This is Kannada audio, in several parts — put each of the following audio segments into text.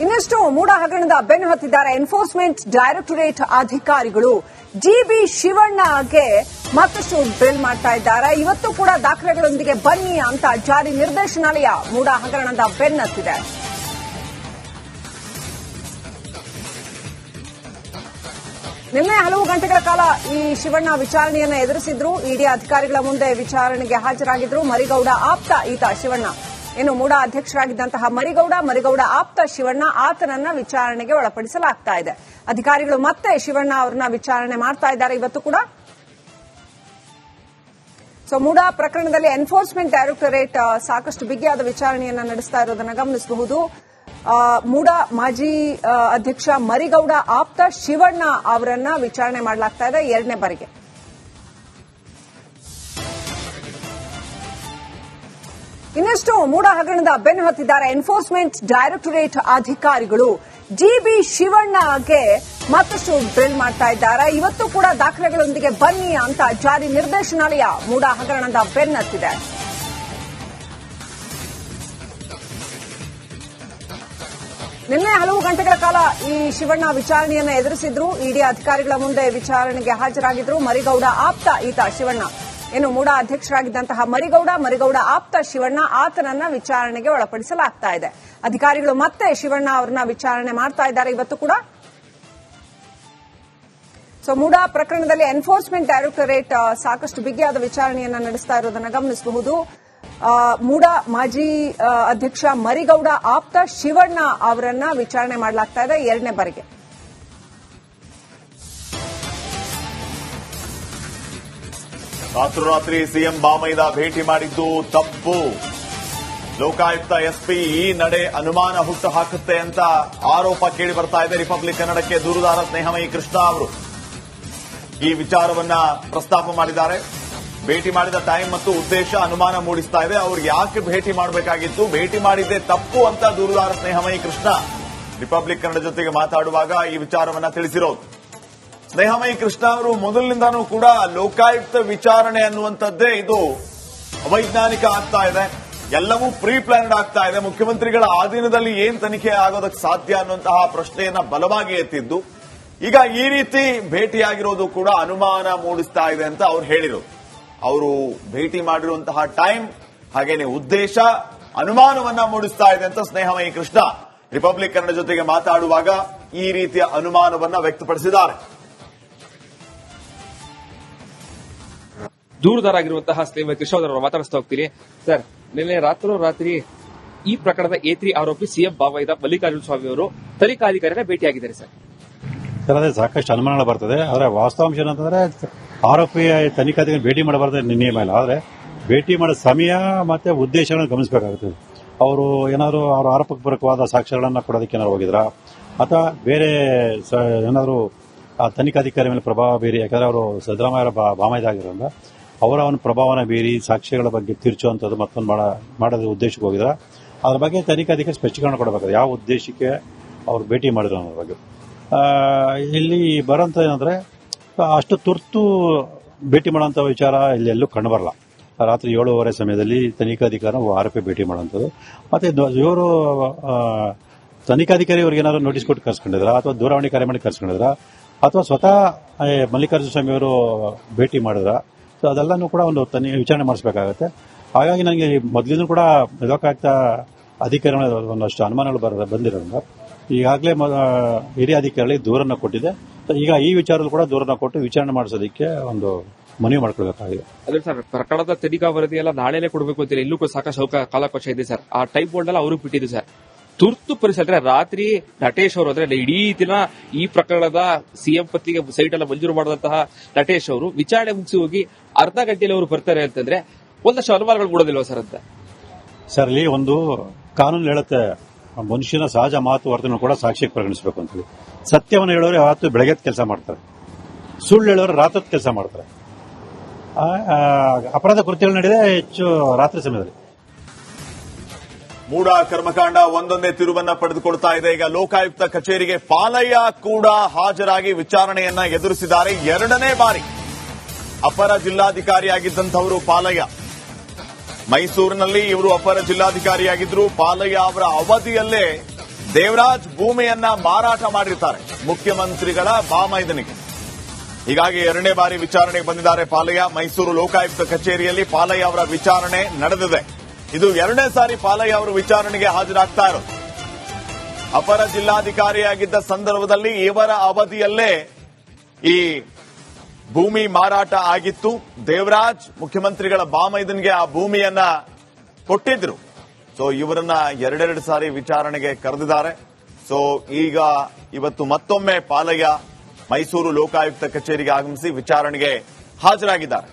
ಇನ್ನಷ್ಟು ಮೂಡ ಹಗರಣದ ಬೆನ್ನು ಹತ್ತಿದ್ದಾರೆ ಎನ್ಫೋರ್ಸ್ಮೆಂಟ್ ಡೈರೆಕ್ಟರೇಟ್ ಅಧಿಕಾರಿಗಳು. ಜಿಬಿ ಶಿವಣ್ಣಗೆ ಮತ್ತಷ್ಟು ಡ್ರಿಲ್ ಮಾಡ್ತಾ ಇದ್ದಾರೆ. ಇವತ್ತು ಕೂಡ ದಾಖಲೆಗಳೊಂದಿಗೆ ಬನ್ನಿ ಅಂತ ಜಾರಿ ನಿರ್ದೇಶನಾಲಯ ಮೂಡ ಹಗರಣದ ಬೆನ್ನತ್ತಿದೆ. ನಿನ್ನೆ ಹಲವು ಗಂಟೆಗಳ ಕಾಲ ಈ ಶಿವಣ್ಣ ವಿಚಾರಣೆಯನ್ನ ಎದುರಿಸಿದ್ರು. ಇಡಿ ಅಧಿಕಾರಿಗಳ ಮುಂದೆ ವಿಚಾರಣೆಗೆ ಹಾಜರಾಗಿದ್ರು. ಮರಿಗೌಡ ಆಪ್ತ ಈತ ಶಿವಣ್ಣ. ಇನ್ನು ಮೂಡ ಅಧ್ಯಕ್ಷರಾಗಿದ್ದಂತಹ ಮರಿಗೌಡ ಆಪ್ತ ಶಿವಣ್ಣ, ಆತನನ್ನ ವಿಚಾರಣೆಗೆ ಒಳಪಡಿಸಲಾಗ್ತಾ ಇದೆ. ಅಧಿಕಾರಿಗಳು ಮತ್ತೆ ಶಿವಣ್ಣ ಅವರನ್ನ ವಿಚಾರಣೆ ಮಾಡ್ತಾ ಇದ್ದಾರೆ ಇವತ್ತು ಕೂಡ. ಮೂಡ ಪ್ರಕರಣದಲ್ಲಿ ಎನ್ಫೋರ್ಸ್ಮೆಂಟ್ ಡೈರೆಕ್ಟರೇಟ್ ಸಾಕಷ್ಟು ಬಿಗಿಯಾದ ವಿಚಾರಣೆಯನ್ನ ನಡೆಸ್ತಾ ಇರೋದನ್ನ ಗಮನಿಸಬಹುದು. ಮೂಡ ಮಾಜಿ ಅಧ್ಯಕ್ಷ ಮರಿಗೌಡ ಆಪ್ತ ಶಿವಣ್ಣ ಅವರನ್ನ ವಿಚಾರಣೆ ಮಾಡಲಾಗ್ತಾ ಇದೆ ಎರಡನೇ ಬಾರಿಗೆ. ಇನ್ನಷ್ಟು ಮೂಡ ಹಗರಣದ ಬೆನ್ನು ಹತ್ತಿದ್ದಾರೆ ಎನ್ಫೋರ್ಸ್ಮೆಂಟ್ ಡೈರೆಕ್ಟರೇಟ್ ಅಧಿಕಾರಿಗಳು. ಜಿಬಿ ಶಿವಣ್ಣಗೆ ಮತ್ತಷ್ಟು ಡ್ರಿಲ್ ಮಾಡ್ತಾ ಇದ್ದಾರೆ. ಇವತ್ತು ಕೂಡ ದಾಖಲೆಗಳೊಂದಿಗೆ ಬನ್ನಿ ಅಂತ ಜಾರಿ ನಿರ್ದೇಶನಾಲಯ ಮೂಡ ಹಗರಣದ ಬೆನ್ನತ್ತಿದೆ. ನಿನ್ನೆ ಹಲವು ಗಂಟೆಗಳ ಕಾಲ ಈ ಶಿವಣ್ಣ ವಿಚಾರಣೆಯನ್ನ ಎದುರಿಸಿದ್ರು. ಇಡಿ ಅಧಿಕಾರಿಗಳ ಮುಂದೆ ವಿಚಾರಣೆಗೆ ಹಾಜರಾಗಿದ್ರು. ಮರಿಗೌಡ ಆಪ್ತ ಈತ ಶಿವಣ್ಣ. ಇನ್ನು ಮೂಡ ಅಧ್ಯಕ್ಷರಾಗಿದ್ದಂತಹ ಮರಿಗೌಡ ಆಪ್ತ ಶಿವಣ್ಣ, ಆತನನ್ನ ವಿಚಾರಣೆಗೆ ಒಳಪಡಿಸಲಾಗ್ತಾ ಇದೆ. ಅಧಿಕಾರಿಗಳು ಮತ್ತೆ ಶಿವಣ್ಣ ಅವರನ್ನ ವಿಚಾರಣೆ ಮಾಡ್ತಾ ಇದ್ದಾರೆ ಇವತ್ತು ಕೂಡ. ಮೂಡ ಪ್ರಕರಣದಲ್ಲಿ ಎನ್ಫೋರ್ಸ್ಮೆಂಟ್ ಡೈರೆಕ್ಟರೇಟ್ ಸಾಕಷ್ಟು ಬಿಗಿಯಾದ ವಿಚಾರಣೆಯನ್ನ ನಡೆಸ್ತಾ ಇರೋದನ್ನ ಗಮನಿಸಬಹುದು. ಮೂಡ ಮಾಜಿ ಅಧ್ಯಕ್ಷ ಮರಿಗೌಡ ಆಪ್ತ ಶಿವಣ್ಣ ಅವರನ್ನ ವಿಚಾರಣೆ ಮಾಡಲಾಗ್ತಾ ಇದೆ ಎರಡನೇ ಬಾರಿಗೆ. ರಾತ್ರೋರಾತ್ರಿ ಸಿಎಂ ಬಾಮೈದ ಭೇಟಿ ಮಾಡಿದ್ದು ತಪ್ಪು. ಲೋಕಾಯುಕ್ತ ಎಸ್ಪಿ ಈ ನಡೆ ಅನುಮಾನ ಹುಟ್ಟು ಹಾಕುತ್ತೆ ಅಂತ ಆರೋಪ ಕೇಳಿ ಬರ್ತಾ ಇದೆ. ರಿಪಬ್ಲಿಕ್ ಕನ್ನಡಕ್ಕೆ ದೂರುದಾರ ಸ್ನೇಹಮಯಿ ಕೃಷ್ಣ ಅವರು ಈ ವಿಚಾರವನ್ನ ಪ್ರಸ್ತಾಪ ಮಾಡಿದ್ದಾರೆ. ಭೇಟಿ ಮಾಡಿದ ಟೈಮ್ ಮತ್ತು ಉದ್ದೇಶ ಅನುಮಾನ ಮೂಡಿಸ್ತಾ ಇದೆ. ಅವ್ರಿಗೆ ಯಾಕೆ ಭೇಟಿ ಮಾಡಬೇಕಾಗಿತ್ತು, ಭೇಟಿ ಮಾಡಿದ್ದೇ ತಪ್ಪು ಅಂತ ದೂರುದಾರ ಸ್ನೇಹಮಯಿ ಕೃಷ್ಣ ರಿಪಬ್ಲಿಕ್ ಕನ್ನಡ ಜೊತೆಗೆ ಮಾತಾಡುವಾಗ ಈ ವಿಚಾರವನ್ನ ತಿಳಿಸಿರೋದು. ಸ್ನೇಹಮಯಿ ಕೃಷ್ಣ ಅವರು ಮೊದಲಿನಿಂದಾನೂ ಕೂಡ ಲೋಕಾಯುಕ್ತ ವಿಚಾರಣೆ ಅನ್ನುವಂಥದ್ದೇ ಇದು ಅವೈಜ್ಞಾನಿಕ ಆಗ್ತಾ ಇದೆ, ಎಲ್ಲವೂ ಪ್ರೀ ಪ್ಲಾನ್ಡ್ ಆಗ್ತಾ ಇದೆ, ಮುಖ್ಯಮಂತ್ರಿಗಳ ಆಧೀನದಲ್ಲಿ ಏನ್ ತನಿಖೆ ಆಗೋದಕ್ಕೆ ಸಾಧ್ಯ ಅನ್ನುವಂತಹ ಪ್ರಶ್ನೆಯನ್ನ ಬಲವಾಗಿ ಎತ್ತಿದ್ದು. ಈಗ ಈ ರೀತಿ ಭೇಟಿಯಾಗಿರೋದು ಕೂಡ ಅನುಮಾನ ಮೂಡಿಸ್ತಾ ಇದೆ ಅಂತ ಅವ್ರು ಹೇಳಿದರು. ಅವರು ಭೇಟಿ ಮಾಡಿರುವಂತಹ ಟೈಮ್ ಹಾಗೇನೆ ಉದ್ದೇಶ ಅನುಮಾನವನ್ನ ಮೂಡಿಸ್ತಾ ಇದೆ ಅಂತ ಸ್ನೇಹಮಯಿ ಕೃಷ್ಣ ರಿಪಬ್ಲಿಕ್ ಕನ್ನಡ ಜೊತೆಗೆ ಮಾತಾಡುವಾಗ ಈ ರೀತಿಯ ಅನುಮಾನವನ್ನ ವ್ಯಕ್ತಪಡಿಸಿದ್ದಾರೆ. ದೂರುದಾರಾಗಿರುವಂತಹ ಸ್ನೇಹಮಯಿ ಕೃಷ್ಣ ಅವರನ್ನು ಮಾತಾಡಿಸ್ತಾ ಹೋಗ್ತೀನಿ. ಸರ್, ನಿನ್ನೆ ರಾತ್ರಿ ಈ ಪ್ರಕರಣದ A3 ಆರೋಪಿ ಸಿಎಂ ಬಾಮೈದ ಮಲ್ಲಿಕಾರ್ಜುನ ಸ್ವಾಮಿ ಅವರು ತನಿಖಾಧಿಕಾರಿಗಳ ಭೇಟಿಯಾಗಿದ್ದಾರೆ. ಸರ್, ಅದೇ ಸಾಕಷ್ಟು ಅನುಮಾನ ಬರ್ತದೆ. ಆದರೆ ವಾಸ್ತವಾಂಶ ಏನಂತಂದ್ರೆ ಆರೋಪಿ ತನಿಖಾಧಿಕಾರಿ ಭೇಟಿ ಮಾಡಬಾರ್ದು ನಿಯಮ ಇಲ್ಲ. ಆದರೆ ಭೇಟಿ ಮಾಡೋ ಸಮಯ ಮತ್ತೆ ಉದ್ದೇಶಗಳನ್ನು ಗಮನಿಸಬೇಕಾಗುತ್ತದೆ. ಅವರು ಏನಾದರೂ ಅವರ ಆರೋಪಕ್ಕೆ ಪೂರಕವಾದ ಸಾಕ್ಷ್ಯಗಳನ್ನು ಕೊಡೋದಕ್ಕೆ ಏನಾದ್ರು ಹೋಗಿದ್ರಾ, ಅಥವಾ ಬೇರೆ ಏನಾದರೂ ಆ ತನಿಖಾಧಿಕಾರಿ ಮೇಲೆ ಪ್ರಭಾವ ಬೀರಿ, ಯಾಕಂದ್ರೆ ಅವರು ಸಿದ್ದರಾಮಯ್ಯ ಬಾಮೈದ ಆಗಿರೋದ್ರಿಂದ ಅವರ ಪ್ರಭಾವನ ಬೀರಿ ಸಾಕ್ಷ್ಯಗಳ ಬಗ್ಗೆ ತಿರ್ಚುವಂಥದ್ದು ಮತ್ತೊಂದು ಮಾಡೋದ್ರ ಉದ್ದೇಶಕ್ಕೆ ಹೋಗಿದ್ರ, ಅದ್ರ ಬಗ್ಗೆ ತನಿಖಾಧಿಕಾರಿ ಸ್ಪಷ್ಟೀಕರಣ ಕೊಡಬೇಕಾದ್ರೆ ಯಾವ ಉದ್ದೇಶಕ್ಕೆ ಅವರು ಭೇಟಿ ಮಾಡಿದ್ರು ಅನ್ನೋದ್ರ ಬಗ್ಗೆ. ಇಲ್ಲಿ ಬರೋಂಥ ಏನಂದ್ರೆ ಅಷ್ಟು ತುರ್ತು ಭೇಟಿ ಮಾಡುವಂಥ ವಿಚಾರ ಇಲ್ಲಿ ಎಲ್ಲೂ ಕಂಡುಬರಲ್ಲ. ರಾತ್ರಿ 7:30 ಸಮಯದಲ್ಲಿ ತನಿಖಾಧಿಕಾರಿ ಆರೋಪಿ ಭೇಟಿ ಮಾಡುವಂಥದ್ದು. ಮತ್ತೆ ಇವರು ತನಿಖಾಧಿಕಾರಿ ಅವ್ರಿಗೆ ಏನಾದ್ರು ನೋಟಿಸ್ ಕೊಟ್ಟು ಕರ್ಸ್ಕೊಂಡಿದ್ರ, ಅಥವಾ ದೂರವಾಣಿ ಕರೆ ಮಾಡಿ ಕರ್ಸ್ಕೊಂಡಿದ್ರ, ಅಥವಾ ಸ್ವತಃ ಮಲ್ಲಿಕಾರ್ಜುನ ಸ್ವಾಮಿ ಅವರು ಭೇಟಿ ಮಾಡಿದ್ರ, ಸೊ ಅದೆಲ್ಲನೂ ಕೂಡ ಒಂದು ವಿಚಾರಣೆ ಮಾಡಿಸಬೇಕಾಗತ್ತೆ. ಹಾಗಾಗಿ ನನಗೆ ಮೊದಲಿನೂ ಕೂಡ ಲೋಕಾಯುಕ್ತ ಅಧಿಕಾರಿಗಳ ಒಂದಷ್ಟು ಅನುಮಾನಗಳು ಬಂದಿರೋದ್ರಿಂದ ಈಗಾಗಲೇ ಹಿರಿಯ ಅಧಿಕಾರಿಗಳಿಗೆ ದೂರನ್ನ ಕೊಟ್ಟಿದೆ. ಈಗ ಈ ವಿಚಾರದಲ್ಲಿ ಕೂಡ ದೂರನ್ನ ಕೊಟ್ಟು ವಿಚಾರಣೆ ಮಾಡಿಸೋದಕ್ಕೆ ಒಂದು ಮನವಿ ಮಾಡ್ಕೊಳ್ಬೇಕಾಗಿದೆ. ಅದೇ ಸರ್, ಪ್ರಕರಣದ ತನಿಖಾ ವರದಿ ಎಲ್ಲ ನಾಳೆನೇ ಕೊಡಬೇಕು ಅಂತಿಲ್ಲ, ಇಲ್ಲೂ ಕೂಡ ಸಾಕಷ್ಟು ಕಾಲಾವಕಾಶ ಇದೆ ಸರ್. ಆ ಟೈಪ್ ಬೋರ್ಡ್ ಎಲ್ಲ ಅವ್ರಿಗೆ ಬಿಟ್ಟಿದೆ ಸರ್. ತುರ್ತು ಪರಿಸ್ಥಿತಿ ರಾತ್ರಿ ನಟೇಶ್ ಅವರು ಅಂದ್ರೆ ಇಡೀ ದಿನ ಈ ಪ್ರಕರಣದ ಸಿಎಂ ಪತ್ನಿಗೆ ಸೈಟ್ ಎಲ್ಲ ಮಂಜೂರು ಮಾಡಿದಂತಹ ನಟೇಶ್ ಅವರು ವಿಚಾರಣೆ ಮುಗಿಸಿ ಹೋಗಿ ಅರ್ಧ ಗಂಟೆಯಲ್ಲಿ ಅವರು ಬರ್ತಾರೆ ಅಂತಂದ್ರೆ ಒಂದಷ್ಟು ಅನುಮಾನಗಳು ಮೂಡೋದಿಲ್ವಾ ಸರ್ ಅಂತ? ಸರ್, ಇಲ್ಲಿ ಒಂದು ಕಾನೂನು ಹೇಳುತ್ತೆ, ಮನುಷ್ಯನ ಸಹಜ ಮಾತು ವರ್ತನೆ ಕೂಡ ಸಾಕ್ಷಿಗೆ ಪರಿಗಣಿಸಬೇಕು ಅಂತ ಹೇಳಿ. ಸತ್ಯವನ್ನು ಹೇಳೋರು ಯಾವತ್ತು ಬೆಳಗ್ಗೆ ಕೆಲಸ ಮಾಡ್ತಾರೆ, ಸುಳ್ಳು ಹೇಳೋರು ರಾತ್ರಿ ಕೆಲಸ ಮಾಡ್ತಾರೆ. ಅಪರಾಧ ಕೃತ್ಯಗಳು ನಡೆದೇ ಹೆಚ್ಚು ರಾತ್ರಿ ಸಮಯದಲ್ಲಿ. ಮೂಡ ಕರ್ಮಕಾಂಡ ಒಂದೊಂದೇ ತಿರುವನ್ನ ಪಡೆದುಕೊಳ್ತಾ ಇದೆ. ಈಗ ಲೋಕಾಯುಕ್ತ ಕಚೇರಿಗೆ ಪಾಲಯ್ಯ ಕೂಡ ಹಾಜರಾಗಿ ವಿಚಾರಣೆಯನ್ನ ಎದುರಿಸಿದ್ದಾರೆ. ಎರಡನೇ ಬಾರಿ ಅಪರ ಜಿಲ್ಲಾಧಿಕಾರಿಯಾಗಿದ್ದಂಥವರು ಪಾಲಯ್ಯ. ಮೈಸೂರಿನಲ್ಲಿ ಇವರು ಅಪರ ಜಿಲ್ಲಾಧಿಕಾರಿಯಾಗಿದ್ರು. ಪಾಲಯ್ಯ ಅವರ ಅವಧಿಯಲ್ಲೇ ದೇವರಾಜ್ ಭೂಮಿಯನ್ನ ಮಾರಾಟ ಮಾಡಿರ್ತಾರೆ ಮುಖ್ಯಮಂತ್ರಿಗಳ ಬಾಮೈದನಿಗೆ. ಹೀಗಾಗಿ ಎರಡನೇ ಬಾರಿ ವಿಚಾರಣೆಗೆ ಬಂದಿದ್ದಾರೆ ಪಾಲಯ್ಯ. ಮೈಸೂರು ಲೋಕಾಯುಕ್ತ ಕಚೇರಿಯಲ್ಲಿ ಪಾಲಯ್ಯ ಅವರ ವಿಚಾರಣೆ ನಡೆದಿದೆ. ಇದು ಎರಡನೇ ಸಾರಿ ಪಾಲಯ್ಯ ಅವರು ವಿಚಾರಣೆಗೆ ಹಾಜರಾಗ್ತಾ ಇರೋದು. ಅಪರ ಜಿಲ್ಲಾಧಿಕಾರಿಯಾಗಿದ್ದ ಸಂದರ್ಭದಲ್ಲಿ ಇವರ ಅವಧಿಯಲ್ಲೇ ಈ ಭೂಮಿ ಮಾರಾಟ ಆಗಿತ್ತು. ದೇವರಾಜ್ ಮುಖ್ಯಮಂತ್ರಿಗಳ ಬಾಮೈದನ್ಗೆ ಆ ಭೂಮಿಯನ್ನ ಕೊಟ್ಟಿದ್ರು. ಸೊ ಇವರನ್ನ ಎರಡೆರಡು ಸಾರಿ ವಿಚಾರಣೆಗೆ ಕರೆದಿದ್ದಾರೆ. ಸೊ ಈಗ ಇವತ್ತು ಮತ್ತೊಮ್ಮೆ ಪಾಲಯ್ಯ ಮೈಸೂರು ಲೋಕಾಯುಕ್ತ ಕಚೇರಿಗೆ ಆಗಮಿಸಿ ವಿಚಾರಣೆಗೆ ಹಾಜರಾಗಿದ್ದಾರೆ.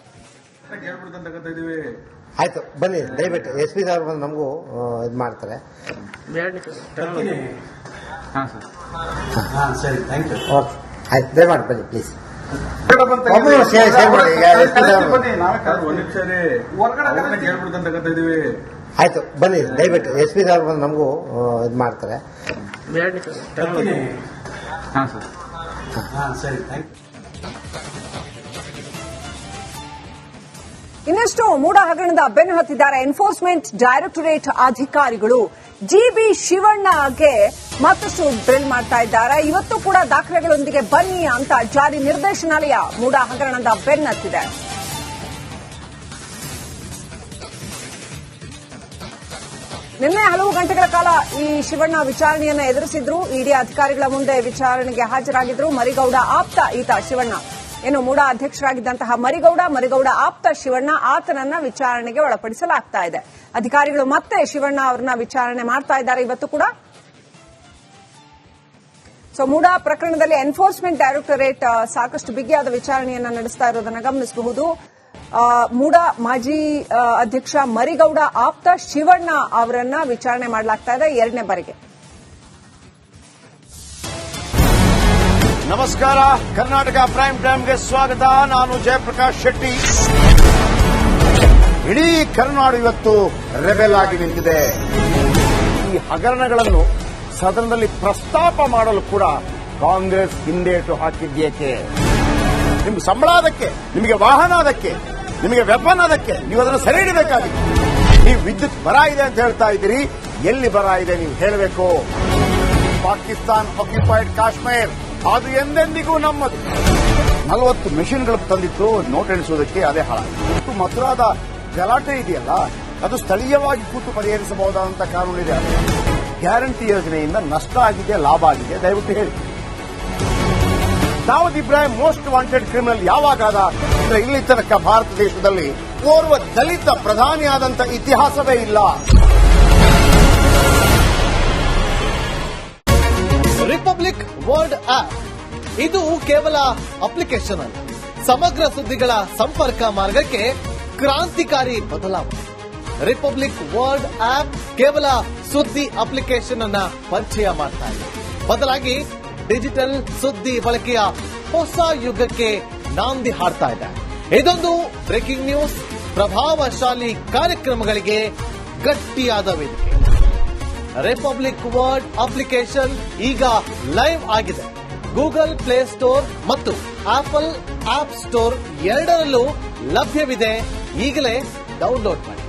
ಆಯ್ತು, ಬನ್ನಿ ದಯವಿಟ್ಟು SP ಸಾಹೇಬ್ ಬಂದು ನಮಗೂ ಇದು ಮಾಡ್ತಾರೆ. ಸರಿ, ಥ್ಯಾಂಕ್ ಯು. ಓಕೆ, ಆಯ್ತು, ದಯಮಾಡಿ ಬನ್ನಿ ಪ್ಲೀಸ್. ಆಯ್ತು, ಬನ್ನಿ ದಯವಿಟ್ಟು SP ಸಾಹೇಬ್ ಬಂದು ನಮಗೂ ಇದು ಮಾಡ್ತಾರೆ. ಸರಿ, ಥ್ಯಾಂಕ್ ಯು. ಇನ್ನಷ್ಟು ಮೂಡ ಹಗರಣದ ಬೆನ್ನು ಹತ್ತಿದ್ದಾರೆ ಎನ್ಫೋರ್ಸ್ಮೆಂಟ್ ಡೈರೆಕ್ಟರೇಟ್ ಅಧಿಕಾರಿಗಳು. GB ಶಿವಣ್ಣಗೆ ಮತ್ತಷ್ಟು ಡ್ರಿಲ್ ಮಾಡ್ತಾ ಇದ್ದಾರೆ. ಇವತ್ತು ಕೂಡ ದಾಖಲೆಗಳೊಂದಿಗೆ ಬನ್ನಿ ಅಂತ ಜಾರಿ ನಿರ್ದೇಶನಾಲಯ ಮೂಡ ಹಗರಣದ ಬೆನ್ನತ್ತಿದೆ. ನಿನ್ನೆ ಹಲವು ಗಂಟೆಗಳ ಕಾಲ ಈ ಶಿವಣ್ಣ ವಿಚಾರಣೆಯನ್ನ ಎದುರಿಸಿದ್ರು. ಇಡಿ ಅಧಿಕಾರಿಗಳ ಮುಂದೆ ವಿಚಾರಣೆಗೆ ಹಾಜರಾಗಿದ್ರು. ಮರಿಗೌಡ ಆಪ್ತ ಈತ ಶಿವಣ್ಣ. ಇನ್ನು ಮೂಡ ಅಧ್ಯಕ್ಷರಾಗಿದ್ದಂತಹ ಮರಿಗೌಡ ಆಪ್ತ ಶಿವಣ್ಣ, ಆತನನ್ನ ವಿಚಾರಣೆಗೆ ಒಳಪಡಿಸಲಾಗ್ತಾ ಇದೆ. ಅಧಿಕಾರಿಗಳು ಮತ್ತೆ ಶಿವಣ್ಣ ಅವರನ್ನ ವಿಚಾರಣೆ ಮಾಡ್ತಾ ಇದ್ದಾರೆ ಇವತ್ತು ಕೂಡ. ಸೊ ಮೂಡ ಪ್ರಕರಣದಲ್ಲಿ ಎನ್ಫೋರ್ಸ್ಮೆಂಟ್ ಡೈರೆಕ್ಟರೇಟ್ ಸಾಕಷ್ಟು ಬಿಗಿಯಾದ ವಿಚಾರಣೆಯನ್ನ ನಡೆಸ್ತಾ ಇರೋದನ್ನ ಗಮನಿಸಬಹುದು. ಮೂಡ ಮಾಜಿ ಅಧ್ಯಕ್ಷ ಮರಿಗೌಡ ಆಪ್ತ ಶಿವಣ್ಣ ಅವರನ್ನ ವಿಚಾರಣೆ ಮಾಡಲಾಗ್ತಾ ಇದೆ ಎರಡನೇ ಬಾರಿಗೆ. ನಮಸ್ಕಾರ, ಕರ್ನಾಟಕ ಪ್ರೈಮ್ ಟೈಮ್ಗೆ ಸ್ವಾಗತ. ನಾನು ಜಯಪ್ರಕಾಶ್ ಶೆಟ್ಟಿ. ಇಡೀ ಕರ್ನಾಡು ಇವತ್ತು ರೆಬೆಲ್ ಆಗಿ ನಿಂತಿದೆ. ಈ ಹಗರಣಗಳನ್ನು ಸದನದಲ್ಲಿ ಪ್ರಸ್ತಾಪ ಮಾಡಲು ಕೂಡ ಕಾಂಗ್ರೆಸ್ ಹಿಂದೇಟು ಹಾಕಿದ್ದೇಕೆ? ನಿಮ್ಗೆ ಸಂಬಳ ಅದಕ್ಕೆ, ನಿಮಗೆ ವಾಹನ ಅದಕ್ಕೆ, ನಿಮಗೆ ವೆಪನ್ ಅದಕ್ಕೆ, ನೀವು ಅದನ್ನು ಸೆರೆ ಹಿಡಬೇಕಾಗಿತ್ತು. ನೀವು ವಿದ್ಯುತ್ ಬರ ಇದೆ ಅಂತ ಹೇಳ್ತಾ ಇದ್ದೀರಿ, ಎಲ್ಲಿ ಬರ ಇದೆ ನೀವು ಹೇಳಬೇಕು. ಪಾಕಿಸ್ತಾನ್ ಆಕ್ಯುಪೈಡ್ ಕಾಶ್ಮೀರ್ ಅದು ಎಂದೆಂದಿಗೂ ನಮ್ಮದು. 40 ಮೆಷಿನ್ಗಳು ತಂದಿತ್ತು ನೋಟ್ ಎಣಿಸುವುದಕ್ಕೆ, ಅದೇ ಹಾಳಾಯಿತು. ಮಥುರಾದ ಗಲಾಟೆ ಇದೆಯಲ್ಲ, ಅದು ಸ್ಥಳೀಯವಾಗಿ ಕೂತು ಪರಿಹರಿಸಬಹುದಾದಂತ ಕಾನೂನಿದೆ. ಗ್ಯಾರಂಟಿ ಯೋಜನೆಯಿಂದ ನಷ್ಟ ಆಗಿದೆ, ಲಾಭ ಆಗಿದೆ, ದಯವಿಟ್ಟು ಹೇಳಿ. Dawood Ibrahim most wanted criminal ಯಾವಾಗಾದ? ಇಲ್ಲಿ ತನಕ ಭಾರತ ದೇಶದಲ್ಲಿ ಓರ್ವ ದಲಿತ ಪ್ರಧಾನಿಯಾದಂಥ ಇತಿಹಾಸವೇ ಇಲ್ಲ. ರಿಪಬ್ಲಿಕ್ ವರ್ಲ್ಡ್ ಆಪ್ ಇದು ಕೇವಲ ಅಪ್ಲಿಕೇಶನ್ ಅಲ್ಲ, ಸಮಗ್ರ ಸುದ್ದಿಗಳ ಸಂಪರ್ಕ ಮಾರ್ಗಕ್ಕೆ ಕ್ರಾಂತಿಕಾರಿ ಬದಲಾವಣೆ. ರಿಪಬ್ಲಿಕ್ ವರ್ಲ್ಡ್ ಆಪ್ ಕೇವಲ ಸುದ್ದಿ ಅಪ್ಲಿಕೇಶನ್ ಅನ್ನ ಪರಿಚಯ ಮಾಡ್ತಾ ಇದೆ, ಬದಲಾಗಿ ಡಿಜಿಟಲ್ ಸುದ್ದಿ ಬಳಕೆಯ ಹೊಸ ಯುಗಕ್ಕೆ ನಾಂದಿ ಹಾಡ್ತಾ ಇದೆ. ಇದೊಂದು ಬ್ರೇಕಿಂಗ್ ನ್ಯೂಸ್, ಪ್ರಭಾವಶಾಲಿ ಕಾರ್ಯಕ್ರಮಗಳಿಗೆ ಗಟ್ಟಿಯಾದ ವೇದಿಕೆ. ರಿಪಬ್ಲಿಕ್ ವರ್ಲ್ಡ್ ಅಪ್ಲಿಕೇಶನ್ ಈಗ ಲೈವ್ ಆಗಿದೆ. ಗೂಗಲ್ ಪ್ಲೇ ಸ್ಟೋರ್ ಮತ್ತು ಆಪಲ್ ಆಪ್ ಸ್ಟೋರ್ ಎರಡರಲ್ಲೂ ಲಭ್ಯವಿದೆ. ಈಗಲೇ ಡೌನ್ಲೋಡ್ ಮಾಡಿ.